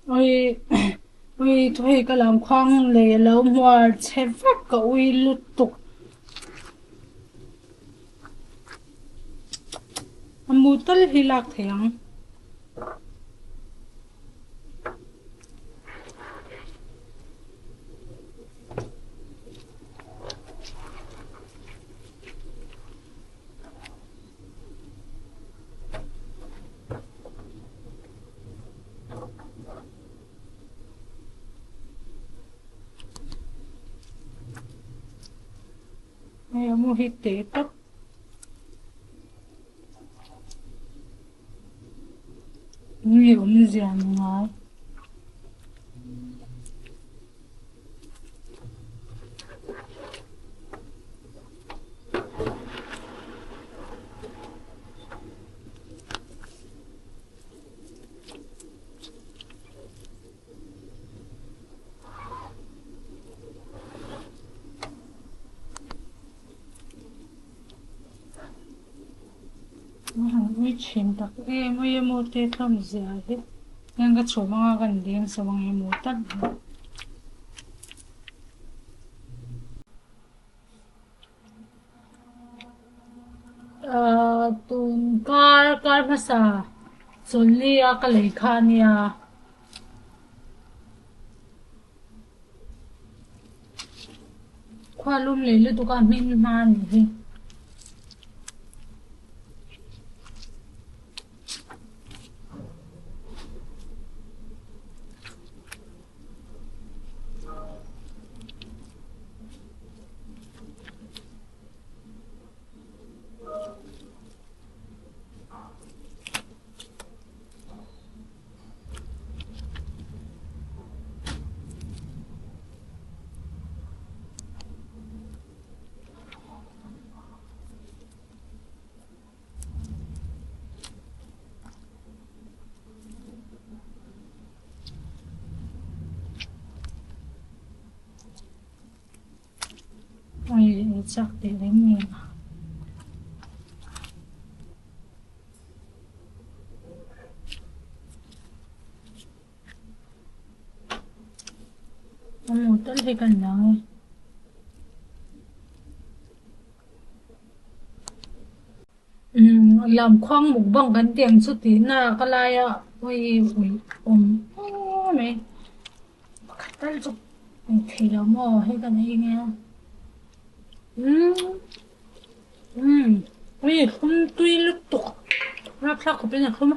ôi ôi thôi cái làm khoang lề lâu hoa che vắt cái ôi lụt tục mua tất hi lạc thèng ai mua hít tế tóc nhiều như giàn ngái ôi chim tắc em ôi mua tế thầm dài hết nên cái chỗ mà gần đến sao mà em mua tất tun car masa Zulia Kalekania khoa lum lấy tụ cả min man đi ôi chắc để lấy mình mua tất thì cần đâu làm khoang mukbang kan tiang chu ti na kalaya oi oi mày tal chu thì là mò hay cái này nghe oi không tùy lúc tục rap sắc của bên nhà không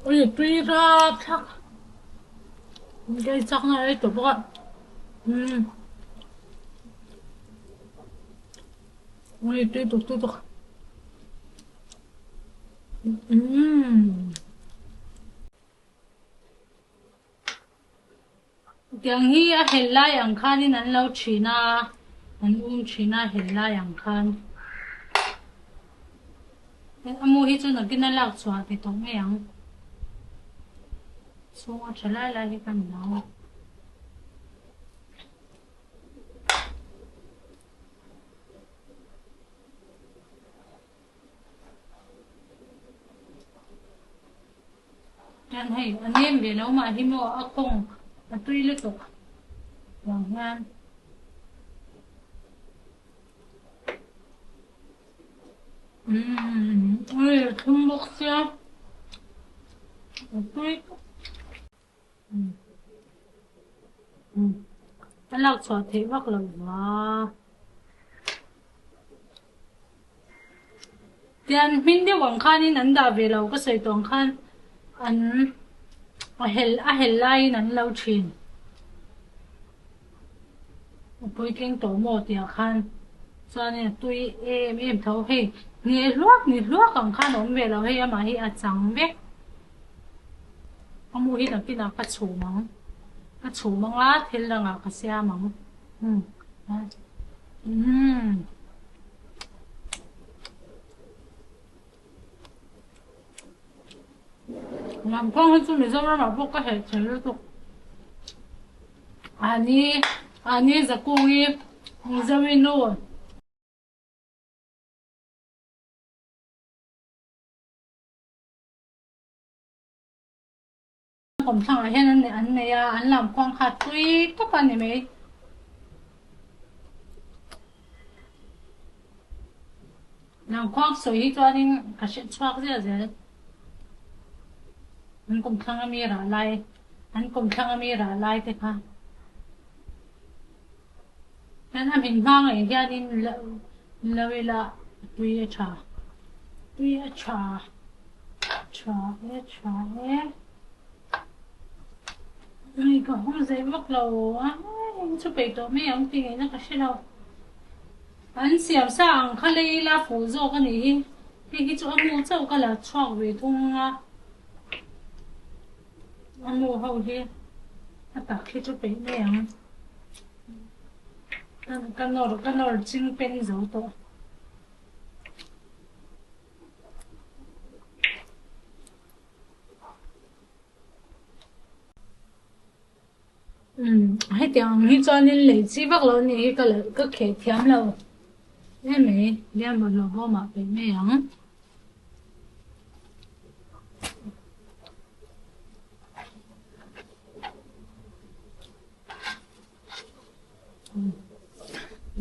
ôi tùy rap sắc cái sắc này tụi bọn ôi tùy tụi tiếng hi a hella yang khan in an lo china an china hella yang khan amu hi chu na kin lak chwa ti tong me yang so a chala la hi kan naw yan hay anem ve lo ma hi mo a kong a tui le tok yang ngan ôi thum bốc xia tui anh lọc xóa thế bác là quá tiền mình đi quảng khăn đi nắn đà về lâu có sợi toàn khăn anh a hel lai nắn lâu chín bôi kinh tổ mồ tiệt khăn cho nên tôi em thấu hi nghe luộc còn khăn ốm về lâu hi mà hi à trắng biết ông mua hi là cái nào cắt chủ măng lá thì là ngà cắt xe măng Lamkhuang hu chu Mizoram a boka he thel tu ani zakungi zawi no kom thang a hian an nei a an Lamkhuang khat tui taka ni mai Lamkhuang soi hi chuanin ka hriat chhuak zia zel an kom thang ami ra lai te kha nên là mình vang ấy gia đình lâu là tuy trà ấy mình có không dễ bắt đầu á chụp ảnh tổ mấy ông thì nó có sẽ đâu anh siam sang khai lấy là phụ giúp cái này cái chỗ anh mua chỗ cái là chọn về thùng á anh mua hậu đi anh đặt cái chụp ảnh mấy ông cái nồi chinh pen dấu to hay tiếng hay cho nên lấy chi bắt lâu này cái là cái khế thiam lâu em mấy liam một lỗ vô mà bị mấy ông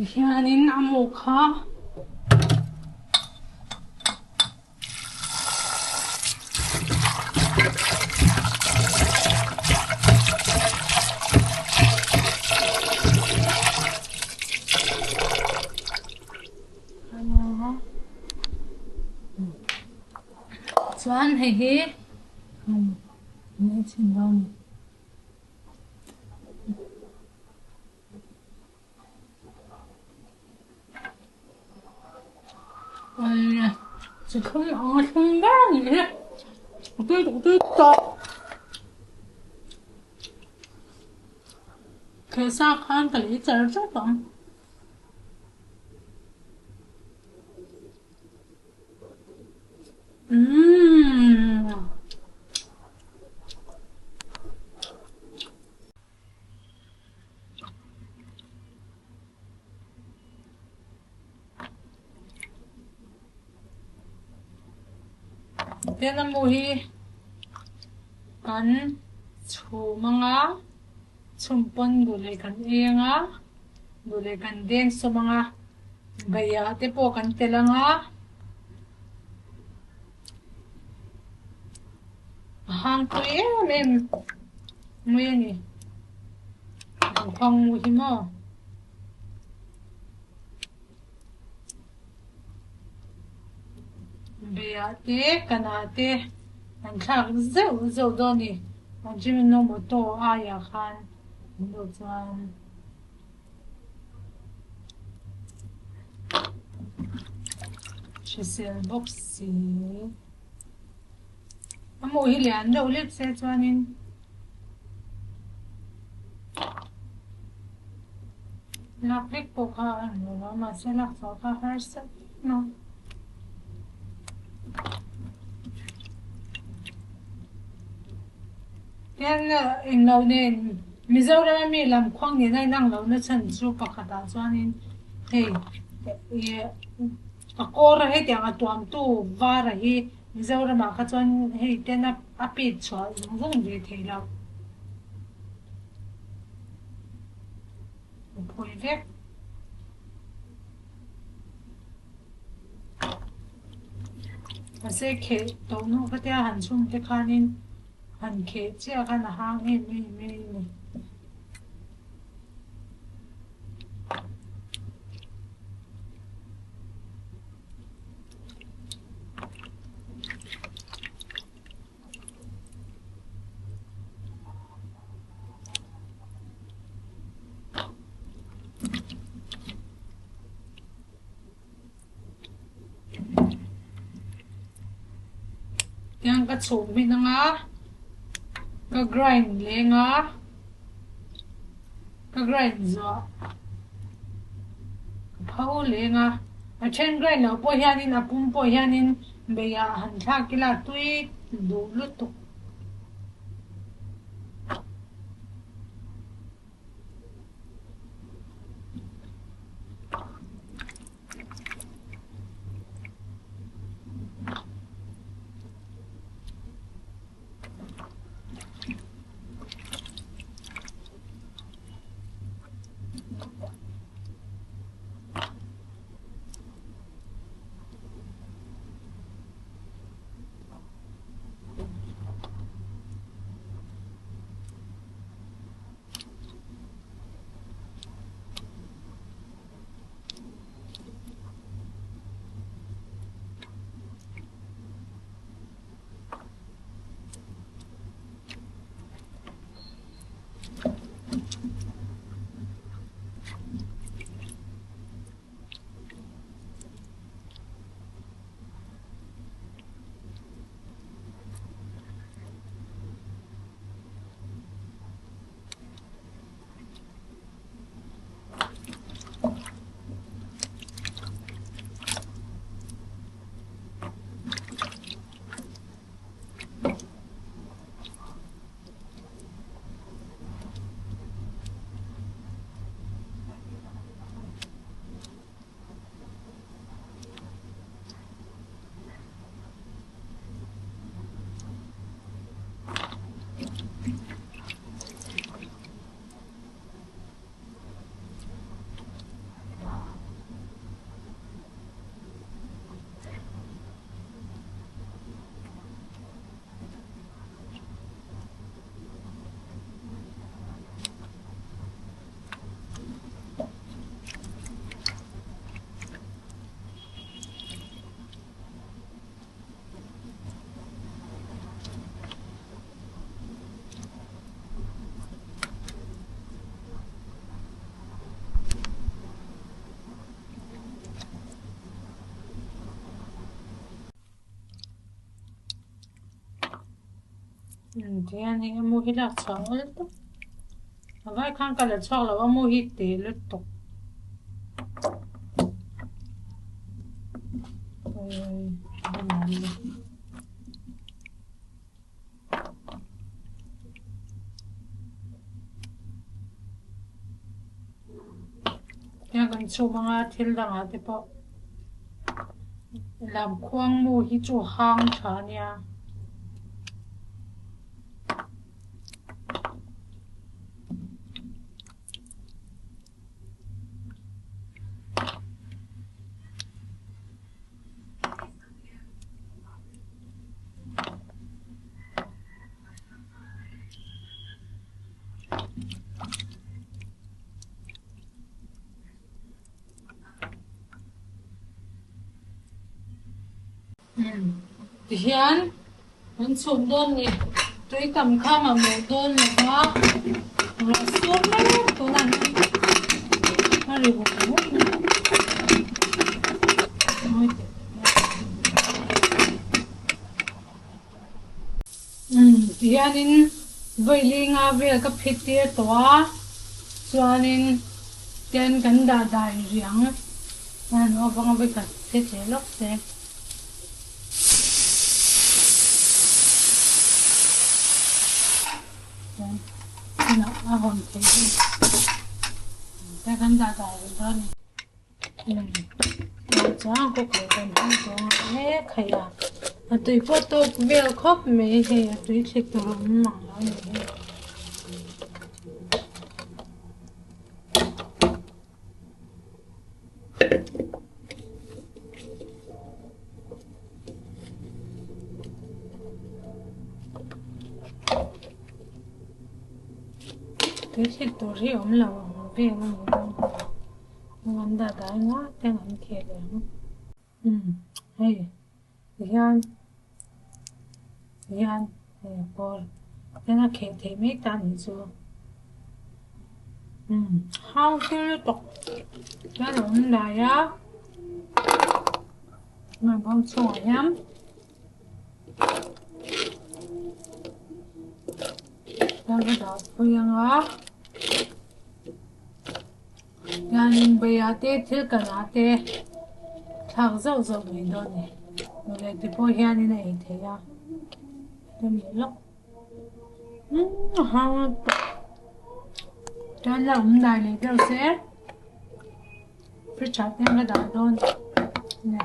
يعني نعمقها Xuân hề mấy chuyện đâu chỉ không ăn không bao gì hết tôi to cái sao khăn cái lý chờ rất lắm Thế là mùi cắn chú mga chumpon gulay kan nga gulay kan din so mga gaya te po kan tela nga hang to em mùi ni không mùi mo Beate, kanate, ang thak zau doni, ang jimin no mo to ayakan, do chuan. Chisel boxi. Amo hilian do ulit se chuanin. Laklik po ka, ano, masalak so ka harsa, no. Yan in lâu nên Mizoram mi Lamkhuang ni nai nang lo na chan chu pakata chuanin hei akora he tiang atuam tu vara hi Mizoram ka chuan hei tena api chwa zong de theilo phoi vek ase khe to no ka tia han chung te khanin han khe chia kan hang me yang ka chung mi na nga ka grind le nga ka grind zo ka phau le nga a chen grind lo po hianin a pum po hianin be ya han tha kila tui du lu tu thì anh ấy mua hít lạc cháo lắm tốt cái khăn cả là cháo là mua hít tê lắm tốt ôi ya kan chu manga thil danga te po Lamkhuang mu hi chu hang tha nia hian an chum don ni tui tam kha ma mo don le ba ra sur le to nan ari bo mo hianin voilinga vel ka phitir towa chuanin ten kan da dai riang an awanga be ka se lok se nó hồn thì ta cần ta tại hơn cháu có thể cần không có hết khay à tùy photo về khóc mấy thì tùy thích đồ mỏng lắm cái thịt tổ thì ốm là về mà ngon đã đái quá tên ăn kia đấy hay hiền hiền bò tên là kia thì mấy tan gì hao cái tục cái ốm này á mà bông chua nhắm cái đó bây giờ Yan bayate til kanate thang zau zau mai do ni le te po hian ni nei the ya te mi lok ha ta la dai le do se phi chat te ga da don ne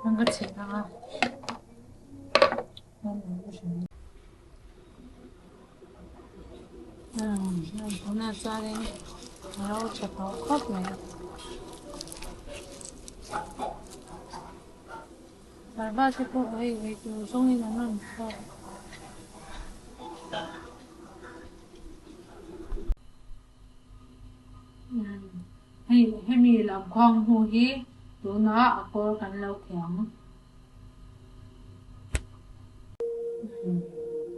ang ga che da hôm ra đây nấu chả có khóc này và ba cái cô ấy về từ trong đi nó làm sao hay mi làm khoang hồ hi tụi nó cô cần lâu khéo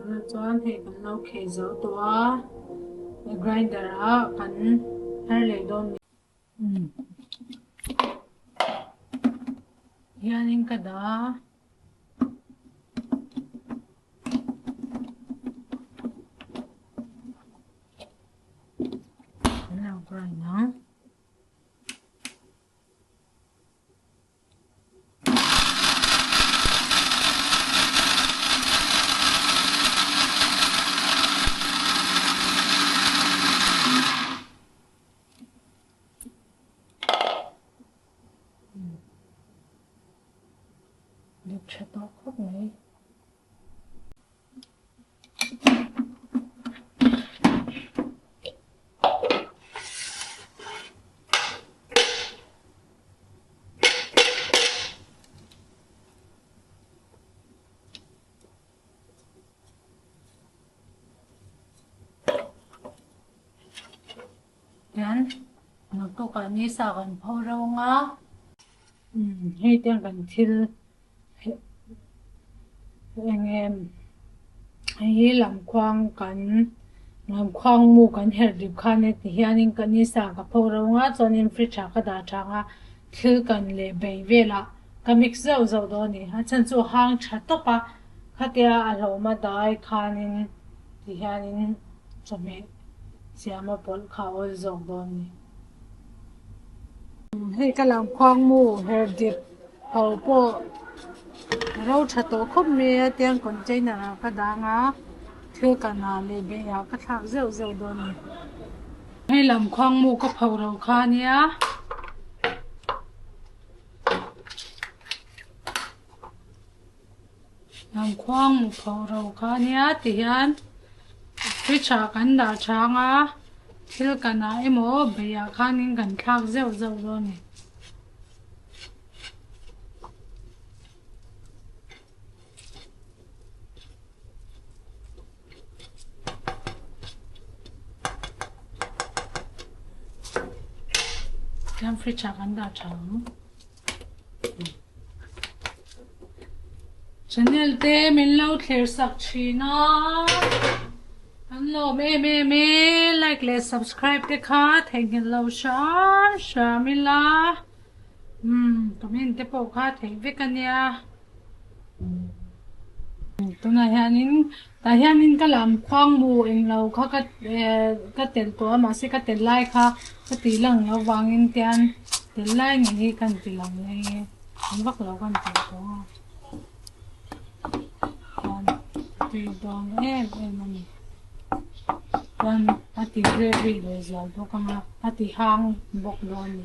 nó cho anh thì cần lâu khéo giấu tụi grinder á cần hay lấy đòn hianin ka da nào rồi nó được cho to khóc này yan nagto ka ni sa kan pharaw nga hay tiếng kan thil anh em hay Lamkhuang kan Lamkhuang mu kan her dip khan ti hianin kan ni sa ka pharaw nga chonin fridge ka da thanga thil kan le bei vela ka mix zau zau do ni ha chan chu hang tha to pa khatia a lo ma dai khanin thì hianin chome siam a pol khawol zong don ni hei ka lamkhuang mu her dip ho po rau thato khop me tiang container ka danga thil kana le be ya ka thak zeu zeu don ni hei lamkhuang mu ka phau rau kha nia lamkhuang mu phau rau kha nia ti hian Richa kan da changa thil kana emo beya khanin kan thak zeu zeu lo ni Jam richa kan da chang channel te min lo thler sak china Hello, me, like, let's subscribe the car. Thank you, love, Shamila. Comment the poka, thank you, Kanya. Tuna hianin ka lamkhuang mu eng lo kha ka tel to ma se ka tel lai kha ka ti lang lo wangin tian tel lai ngi hi kan ti lang ngi an vak lo kan ti to kan ti don em Kan ati gravy lo zau to kanga ati hang bok lo ni